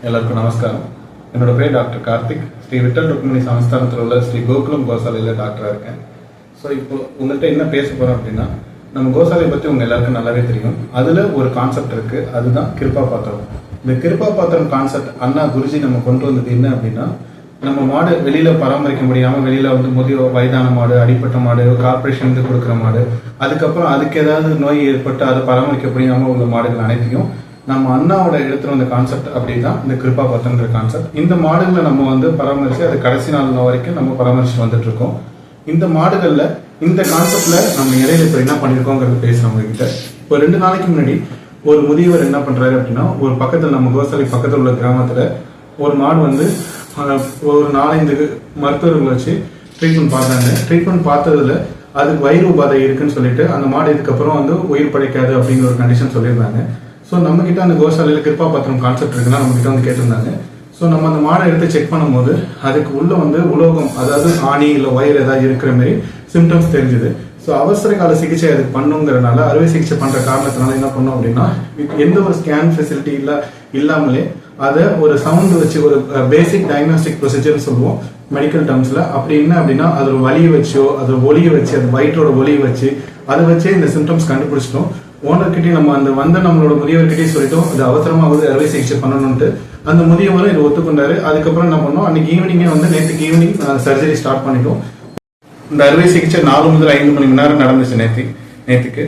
எல்லாருக்கும் நமஸ்காரம். என்னோட பேர் டாக்டர் கார்த்திக். ஸ்ரீ விட்டல் ருக்மிணி சமஸ்தானத்தில் உள்ள ஸ்ரீ கோகுலம் கோசாலையில் டாக்டராக இருக்கேன். ஸோ இப்போ உங்கள்கிட்ட என்ன பேச போகிறோம் அப்படின்னா, நம்ம கோசாலையை பற்றி உங்கள் எல்லாருக்கும் நல்லாவே தெரியும். அதில் ஒரு கான்செப்ட் இருக்குது, அதுதான் கிருபா பாத்திரம். இந்த கிருபா பாத்திரம் கான்செப்ட் அண்ணா குருஜி நம்ம கொண்டு வந்தது என்ன அப்படின்னா, நம்ம மாடு வெளியில் பராமரிக்க முடியாமல் வெளியில் வந்து முதியோர் வயதான மாடு, அடிப்பட்ட மாடு, கார்பரேஷன் கொடுக்குற மாடு, அதுக்கப்புறம் அதுக்கு ஏதாவது நோய் ஏற்பட்டு அதை பராமரிக்க முடியாமல் உள்ள மாடுகள் அனைத்தையும் நம்ம அண்ணாவோட எடுத்துகிட்டு வந்த கான்செப்ட் அப்படி தான் இந்த கிருபா பாத்திரங்கிற கான்செப்ட். இந்த மாடுகளை நம்ம வந்து பராமரித்து அது கடைசி நாள் வரைக்கும் நம்ம பராமரிச்சுட்டு வந்துட்டு இருக்கோம். இந்த மாடுகளில் இந்த கான்செப்டில் நம்ம இடையில இப்போ என்ன பண்ணியிருக்கோங்கிறது பேசுகிறவங்க கிட்ட. இப்போ 2 நாளைக்கு முன்னாடி ஒரு முதியவர் என்ன பண்ணுறாரு அப்படின்னா, ஒரு பக்கத்தில் நம்ம கோசாலை பக்கத்தில் உள்ள கிராமத்தில் ஒரு மாடு வந்து ஒரு 4-5 மருத்துவர்கள் வச்சு ட்ரீட்மெண்ட் பார்த்தாங்க. ட்ரீட்மெண்ட் பார்த்ததுல அதுக்கு வயிறு உபாதை இருக்குன்னு சொல்லிட்டு அந்த மாடு இதுக்கப்புறம் வந்து உயிர் படைக்காது அப்படிங்கிற ஒரு கண்டிஷன் சொல்லியிருந்தாங்க. ஸோ நம்ம கிட்ட அந்த கோசாலையில் கிருபா பாத்திரம் கான்செப்ட் இருக்குன்னா நம்ம கிட்ட வந்து கேட்டிருந்தாங்க. ஸோ நம்ம அந்த மாடை எடுத்து செக் பண்ணும்போது அதுக்கு உள்ள வந்து உலோகம், அதாவது ஆணி இல்லை ஒயர் ஏதாவது இருக்கிற மாதிரி சிம்டம்ஸ் தெரிஞ்சுது. ஸோ அவசர கால சிகிச்சை அதுக்கு பண்ணுங்கிறனால, அறுவை சிகிச்சை பண்ற காரணத்தினால என்ன பண்ணோம் அப்படின்னா, எந்த ஒரு ஸ்கேன் ஃபெசிலிட்டி இல்லாமலே அதை ஒரு சவுண்ட் வச்சு, ஒரு பேசிக் டயக்னாஸ்டிக் ப்ரொசீஜர்னு சொல்லுவோம் மெடிக்கல் டேர்ம்ஸ்ல. அப்படி என்ன அப்படின்னா, அதோட வலியை வச்சோ அதோட ஒலியை வச்சு, அது வயிற்றோட ஒலியை வச்சு அதை வச்சே இந்த சிம்டம்ஸ் கண்டுபிடிச்சிட்டோம். ஓனர்கிட்டயும் நம்ம அந்த வந்த நம்மளோட முதியவர்கிட்டயும் சொல்லிட்டோம் அது அவசரமா வந்து அறுவை சிகிச்சை பண்ணணும்ட்டு. அந்த முதியவரும் இதை ஒத்துக்கொண்டாரு. அதுக்கப்புறம் என்ன பண்ணோம், அன்னைக்கு ஈவினிங்கே வந்து நேற்றுக்கு ஈவினிங் சர்ஜரி ஸ்டார்ட் பண்ணிட்டோம். இந்த அறுவை சிகிச்சை 4 முதல் 5 மணி நேரம் நடந்துச்சு நேற்றுக்கு.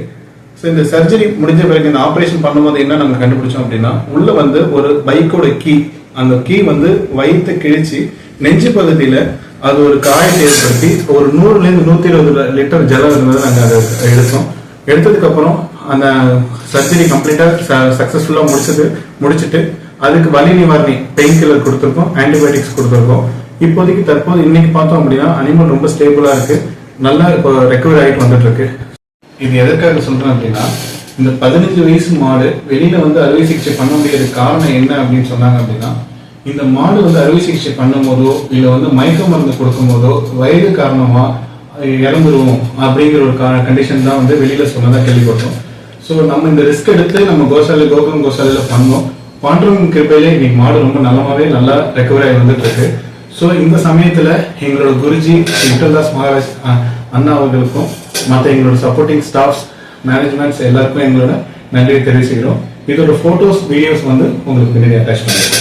ஸோ இந்த சர்ஜரி முடிஞ்ச பிறகு இந்த ஆப்ரேஷன் பண்ணும்போது என்ன நம்ம கண்டுபிடிச்சோம் அப்படின்னா, உள்ள வந்து ஒரு பைக்கோட கீ, அந்த கீ வந்து வயிற்று கிழிச்சு நெஞ்சு பகுதியில அது ஒரு காயத்தை ஏற்படுத்தி ஒரு 100 to 120 லிட்டர் ஜலம் இருந்ததை நாங்கள் அதை எடுத்ததுக்கு அப்புறம் அந்த சர்ஜரி கம்ப்ளீட்டா சக்சஸ்ஃபுல்லா முடிச்சுட்டு அதுக்கு வலி நிவாரணி பெயின் கில்லர் கொடுத்துருக்கோம், ஆன்டிபயோட்டிக்ஸ் கொடுத்துருக்கோம். இப்போதைக்கு தற்போது இன்னைக்கு பார்த்தோம் அப்படின்னா அனிமல் ரொம்ப ஸ்டேபிளா இருக்கு, நல்லா இப்போ ரெக்கவர் ஆகிட்டு வந்துட்டு இருக்கு. இது எதற்காக சொல்றேன் அப்படின்னா, இந்த 15 வயசு மாடு வெளியில வந்து அறுவை சிகிச்சை பண்ண முடியாத காரணம் என்ன அப்படின்னு சொன்னாங்க அப்படின்னா, இந்த மாடு வந்து அறுவை சிகிச்சை பண்ணும் போதோ இல்ல வந்து மயக்க மருந்து கொடுக்கும் போதோ வயது காரணமா இறந்துருவோம் அப்படிங்கிற ஒரு கண்டிஷன் தான் வந்து வெளியில சொன்னதா கேள்விப்பட்டோம். ஸோ நம்ம இந்த ரிஸ்க் எடுத்து நம்ம கோகுலம் கோசாலையில பண்ணோம். பாண்டவங்க கிருப்பையில இன்னைக்கு மாடு ரொம்ப நல்லா ரெக்கவர் ஆகி வந்துட்டு இருக்கு. ஸோ இந்த சமயத்துல எங்களோட குருஜி விட்டல்தாஸ் மகாராஜ் அண்ணா அவர்களுக்கும் மற்ற எங்களோட சப்போர்ட்டிங் ஸ்டாஃப்ஸ், மேனேஜ்மெண்ட்ஸ் எல்லாருக்கும் எங்களோட நன்றியை தெரிவிச்சுக்கிறோம். இதோட போட்டோஸ், வீடியோஸ் வந்து உங்களுக்கு பின்னாடி அட்டாச் பண்ணுறோம்.